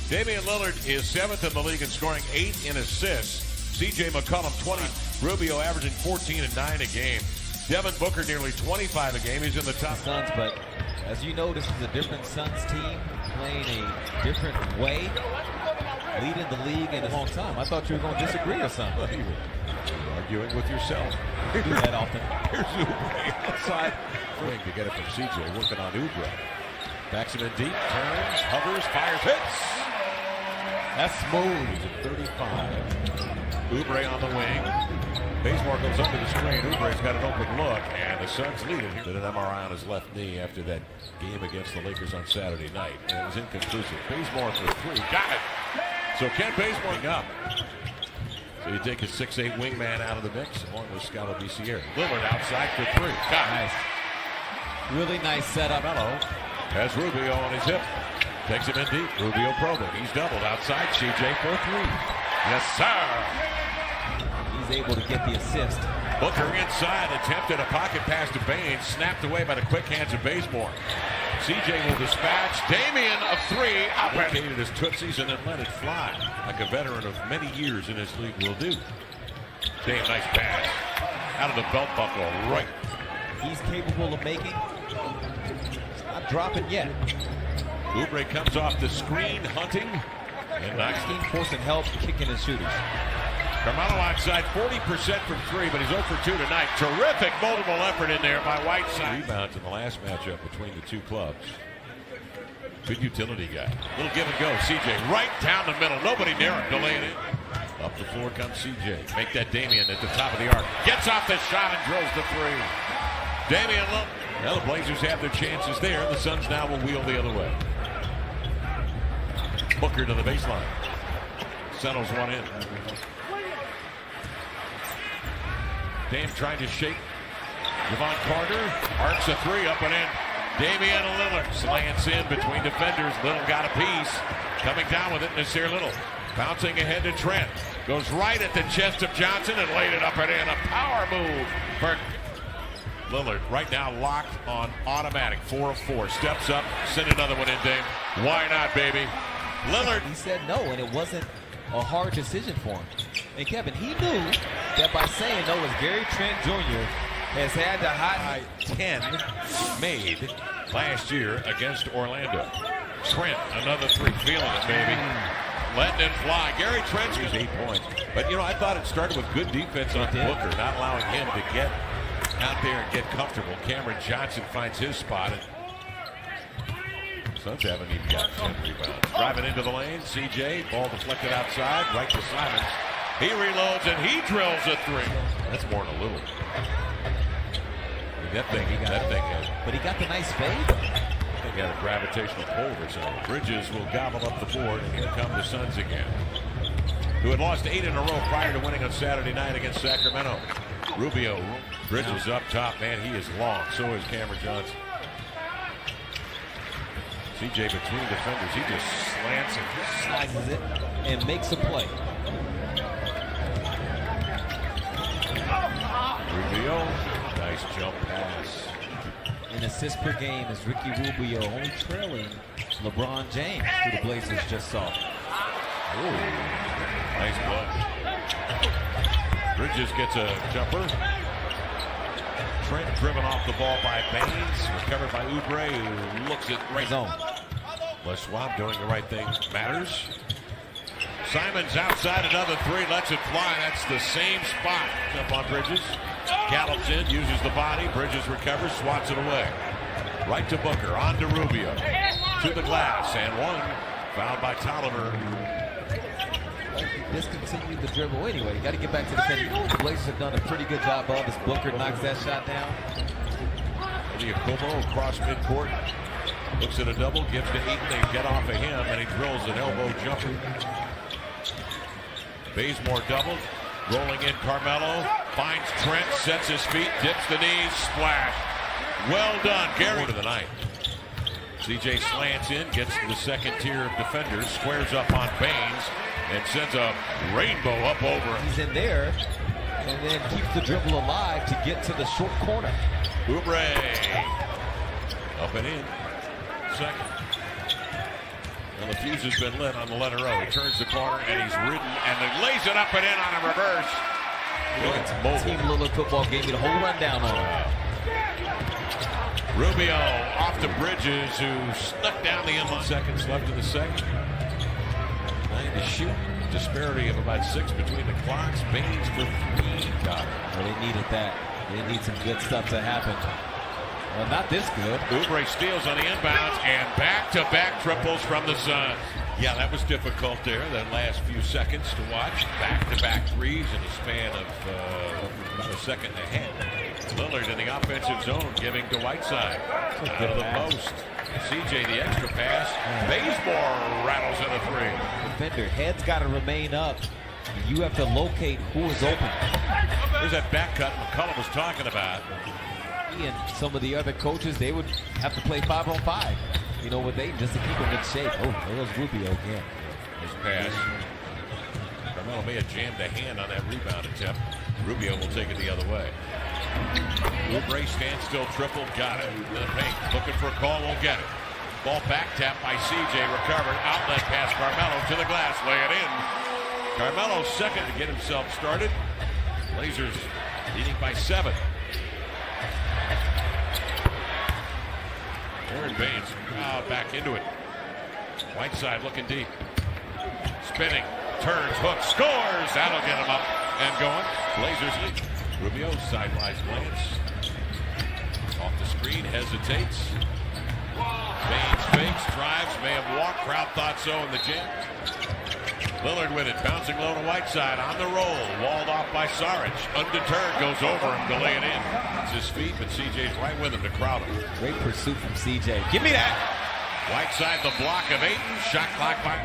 Damian Lillard is 7th in the league in scoring, 8 in assists. C.J. McCollum, 20. Rubio averaging 14 and 9 a game. Devin Booker nearly 25 a game. He's in the top. Suns, but as you know, this is a different Suns team playing a different way, leading the league in a long time. I thought you were going to disagree or something. You're arguing with yourself. Do that often. Here's Oubre outside. Wing to get it from CJ, working on Oubre. Backs him in deep, turns, hovers, fires, hits. That's smooth. He's at 35. Oubre on the wing. Bazemore goes under the screen. Oubre's got an open look, and the Suns lead it. Did an MRI on his left knee after that game against the Lakers on Saturday night, and it was inconclusive. Bazemore for 3. Got it. So Kent Bazemore up. So you take a 6'8" wingman out of the mix, along with Scala Bicier. Lillard outside for 3. Got it. Nice. Really nice setup. Mello has Rubio on his hip. Takes him in deep. Rubio probing. He's doubled outside. CJ for 3. Yes, sir. He's able to get the assist. Booker inside, attempted a pocket pass to Baines, snapped away by the quick hands of Bazemore. CJ will dispatch. Damian of 3, outlocated his tootsies and then let it fly, like a veteran of many years in this league will do. Dame, nice pass. Out of the belt buckle, right. He's capable of making. It's not dropping yet. Oubre comes off the screen, hunting. And Nice team forcing help, kicking and shooting. Carmelo outside, 40% from 3, but he's 0 for 2 tonight. Terrific multiple effort in there by Whiteside. Rebounds in the last matchup between the two clubs. Good utility guy. Little give and go. CJ right down the middle. Nobody near him to lay it in. Up the floor comes CJ. Make that Damian at the top of the arc. Gets off the shot and drills the 3. Damian Lillard. Now the Blazers have their chances there. The Suns now will wheel the other way. Booker to the baseline. Settles one in. Dame trying to shake. Javon Carter arcs a 3 up and in. Damian Lillard slants in between defenders. Little got a piece. Coming down with it, Nasir Little. Bouncing ahead to Trent. Goes right at the chest of Johnson and laid it up and in. A power move for Lillard. Right now locked on automatic. 4 of 4. Steps up. Send another one in, Dame. Why not, baby? Lillard. He said no, and it wasn't a hard decision for him. And Kevin, he knew that by saying no, as Gary Trent Jr. has had the high 10 made last year against Orlando. Trent, another 3, feeling it, baby. Letting it fly. Gary Trent's 8 points. But, you know, I thought it started with good defense on Booker, not allowing him to get out there and get comfortable. Cameron Johnson finds his spot. Suns haven't even got 10 rebounds. Driving into the lane, CJ, ball deflected outside, right to Simons. He reloads and he drills a 3. That's more than a little. That thing has. But he got the nice fade. They got a gravitational pull over zone. Bridges will gobble up the board, and here come the Suns again, who had lost 8 in a row prior to winning on Saturday night against Sacramento. Rubio, Bridges up top, man, he is long. So is Cameron Johnson. CJ between defenders, he just slants and slices it and makes a play. Rubio, nice jump pass. An assist per game is Ricky Rubio, only trailing LeBron James, who the Blazers just saw. Ooh, nice play. Bridges gets a jumper. Trent driven off the ball by Baines, recovered by Oubre, who looks at right zone. Les Schwab doing the right thing matters. Simons outside, another 3, lets it fly. That's the same spot. Jump on Bridges. Gallops in, uses the body. Bridges recovers, swats it away. Right to Booker, on to Rubio. To the glass, and 1 fouled by Tolliver. Discontinued the dribble anyway. You got to get back to the defending. The Blazers have done a pretty good job of as Booker knocks that shot down. Como across midcourt. Looks at a double, gives to Ayton. They get off of him, and he drills an elbow jumper. Bazemore doubled. Rolling in Carmelo. Finds Trent, sets his feet, dips the knees, splash. Well done, Gary. To the night. CJ slants in, gets to the second tier of defenders, squares up on Baines, and sends a rainbow up over him. He's in there, and then keeps the dribble alive to get to the short corner. Oubre. Up and in. Second. Well, the fuse has been lit on the letter O. He turns the corner and he's ridden and then lays it up and in on a reverse. Team Lillard football gave me the whole rundown on it. Rubio off to Bridges, who snuck down the inline. Seconds left in the second. 9 to shoot. Disparity of about 6 between the clocks. Baines for 3. Got it. Well, they needed that. They need some good stuff to happen. Well, not this good. Oubre steals on the inbounds and back-to-back triples from the Suns. Yeah, that was difficult there, that last few seconds to watch. Back-to-back threes in a span of about a second and a half. Lillard in the offensive zone, giving to Whiteside. Out of the post. CJ, the extra pass. Bazemore rattles in a 3. Defender, head's got to remain up. You have to locate who is open. There's that back cut McCollum was talking about. And some of the other coaches, they would have to play 5-on-5. You know what, just to keep them in shape. Oh, there goes Rubio again. His pass. Carmelo may have jammed a hand on that rebound attempt. Rubio will take it the other way. Oubre standstill triple, got it. In the paint, looking for a call, won't get it. Ball back tap by CJ, recovered. Outlet pass, Carmelo to the glass, lay it in. Carmelo's second to get himself started. Blazers leading by 7. Aaron Baines back into it. Whiteside looking deep. Spinning, turns, hooks, scores. That'll get him up and going. Blazers lead. Rubio sidewise glance. Off the screen, hesitates. Baines fakes, drives, may have walked. Crowd thought so in the jam. Lillard with it, bouncing low to Whiteside on the roll, walled off by Saric. Undeterred, goes over him to lay it in. It's his feet, but CJ's right with him to crowd him. Great pursuit from CJ. Give me that. Whiteside, the block of Ayton. Shot clock by.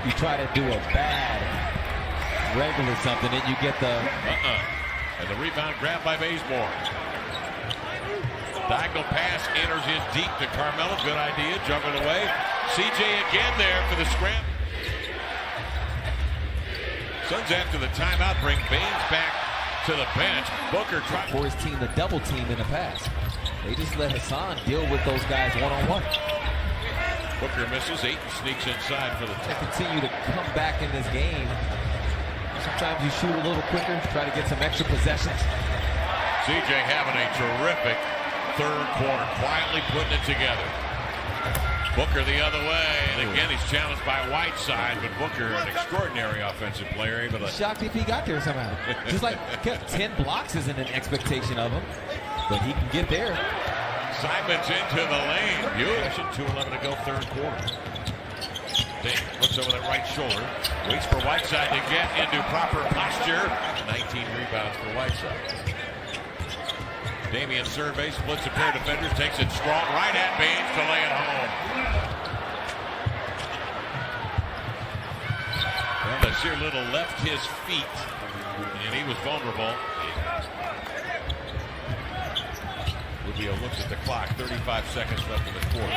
You try to do a bad regular something, and you get the. And the rebound grabbed by Bazemore. Diagonal pass enters in deep to Carmelo. Good idea, jumping away. CJ again there for the scram. Suns after the timeout bring Baines back to the bench. Booker tried for his team to double team in the past. They just let Hassan deal with those guys one-on-one. Booker misses. Ayton sneaks inside for the They continue to come back in this game. Sometimes you shoot a little quicker, try to get some extra possessions. CJ having a terrific third quarter, quietly putting it together. Booker the other way, and again he's challenged by Whiteside, but Booker, an extraordinary offensive player, able to. Shocked if he got there somehow. Just like 10 blocks isn't an expectation of him, but he can get there. Simons into the lane. Beautiful. 2:11 to go, third quarter. Dane looks over that right shoulder, waits for Whiteside to get into proper posture. 19 rebounds for Whiteside. Damian survey, splits a pair of defenders, takes it strong right at Baines to lay it home. Well, Nasir Little left his feet, and he was vulnerable. Rubio looks at the clock, 35 seconds left in the quarter.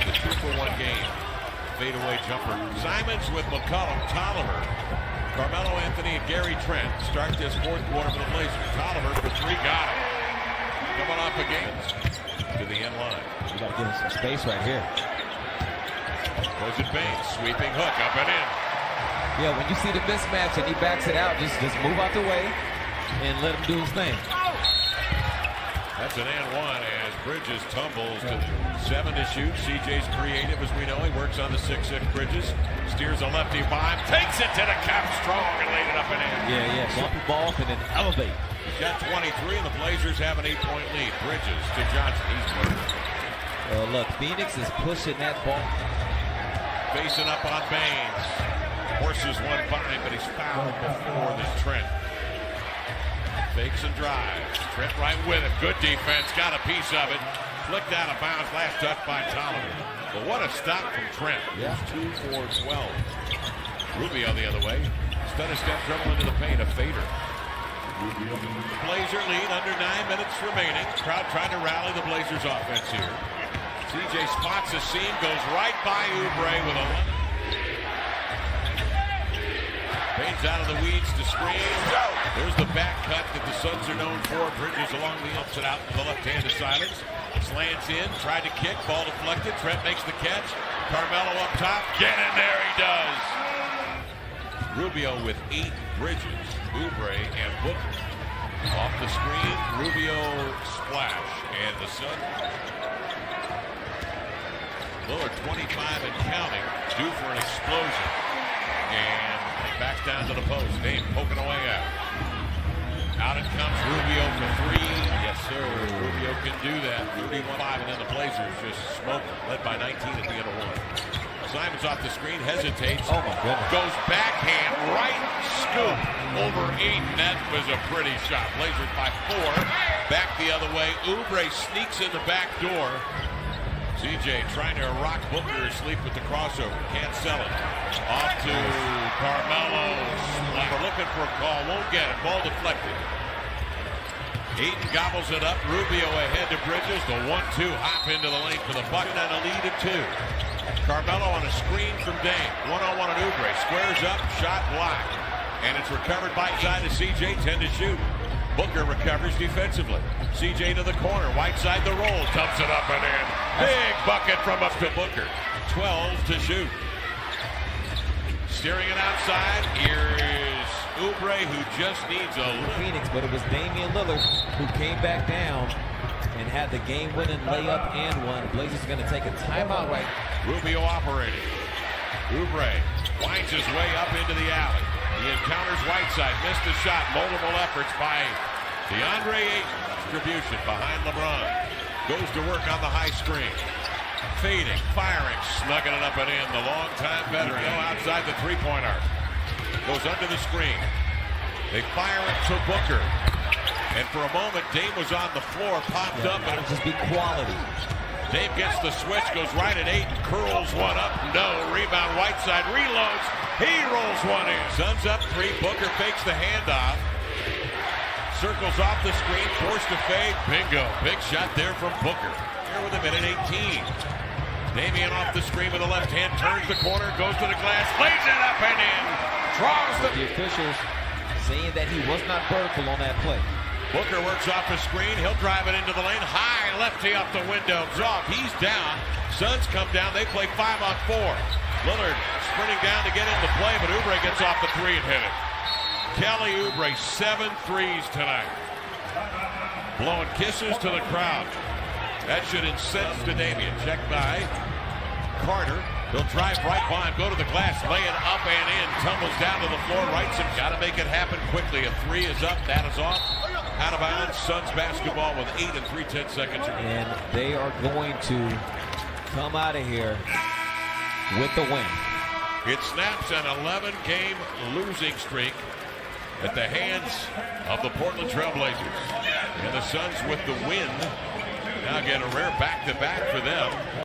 The 2-for-1 game. Fadeaway jumper. Simons with McCollum, Tolliver, Carmelo Anthony, and Gary Trent start this fourth quarter for the Blazers. Tolliver for 3, got it. Coming off again to the end line. You got to give him some space right here. Goes at Baines, sweeping hook up and in. Yeah, when you see the mismatch and he backs it out, just move out the way and let him do his thing. That's an and one as Bridges tumbles to 7 to shoot. CJ's creative, as we know. He works on the 6-6 Bridges. Steers a lefty by him, takes it to the cap strong and laid it up and in. Yeah. Bump the ball and then elevate. He's got 23, and the Blazers have an 8-point lead. Bridges to Johnson. He's look, Phoenix is pushing that ball. Facing up on Baines. Horses one fine, but he's fouled before this Trent. Fakes and drives. Trent right with him. Good defense. Got a piece of it. Flicked out of bounds. Last touch by Tolliver. But what a stop from Trent. Yeah. 2 for 12. Rubio the other way. Stutter step dribble into the paint. A fader. Blazer lead under 9 minutes remaining. Crowd trying to rally the Blazers offense here. CJ spots a seam. Goes right by Oubre with a... Baines Comes out of the weeds to screen. There's the back cut that the Suns are known for. Bridges along the ups and out to the left hand to Silence. Slants in, tried to kick, ball deflected. Trent makes the catch. Carmelo up top. Get in there, he does. Rubio with 8, Bridges, Oubre, and Booker. Off the screen, Rubio splash. And the Suns, Lillard 25 and counting, due for an explosion. And back down to the post. Dame poking away out. Out it comes Rubio for 3. Yes, sir. Rubio can do that. 31-5, and then the Blazers just smoke them. Led by 19 at the end of 1. Simons off the screen, hesitates. Oh, my goodness. Goes backhand, right scoop over Ayton. That was a pretty shot. Blazers by 4. Back the other way. Oubre sneaks in the back door. CJ trying to rock Booker asleep with the crossover. Can't sell it. Off to Carmelo. We're looking for a call. Won't get it. Ball deflected. Ayton gobbles it up. Rubio ahead to Bridges. The 1-2 hop into the lane for the Bucks and a lead of 2. Carmelo on a screen from Dame. One-on-one on Oubre. Squares up. Shot blocked. And it's recovered by side to CJ. 10 to shoot. Booker recovers defensively. CJ to the corner. Whiteside the roll. Dumps it up and in. Big bucket from up to Booker. 12 to shoot. Steering it outside. Here is Oubre, who just needs a little. Phoenix, but it was Damian Lillard who came back down and had the game-winning layup and one. Blazers are going to take a timeout right. Rubio operating. Oubre winds his way up into the alley. He encounters Whiteside. Missed the shot. Multiple efforts by DeAndre Ayton. Distribution behind LeBron. Goes to work on the high screen. Fading, firing, snugging it up and in. The longtime veteran outside the three-point arc. Goes under the screen. They fire it to Booker. And for a moment, Dame was on the floor, popped up. And it'll just be quality. Dame gets the switch, goes right at Ayton, curls one up. No, rebound, Whiteside reloads. He rolls one in. Suns up 3. Booker fakes the handoff. Circles off the screen, forced to fade. Bingo. Big shot there from Booker. Here with a minute 18. Damian off the screen with the left hand, turns the corner, goes to the glass, lays it up and in. Draws the officials saying that he was not vertical on that play. Booker works off the screen. He'll drive it into the lane. High lefty up the window. Off. He's down. Suns come down. They play 5-on-4. Lillard sprinting down to get into play, but Oubre gets off the 3 and hit it. Kelly Oubre, 7 threes tonight. Blowing kisses to the crowd. That should incense to Damian. Checked by Carter. He'll drive right by him, go to the glass, lay it up and in. Tumbles down to the floor. Wrightson got to make it happen quickly. A 3 is up. That is off. Out of bounds. Suns basketball with 8 and 3/10 seconds remaining. And they are going to come out of here with the win. It snaps an 11-game losing streak at the hands of the Portland Trail Blazers. And the Suns with the win now get a rare back-to-back for them.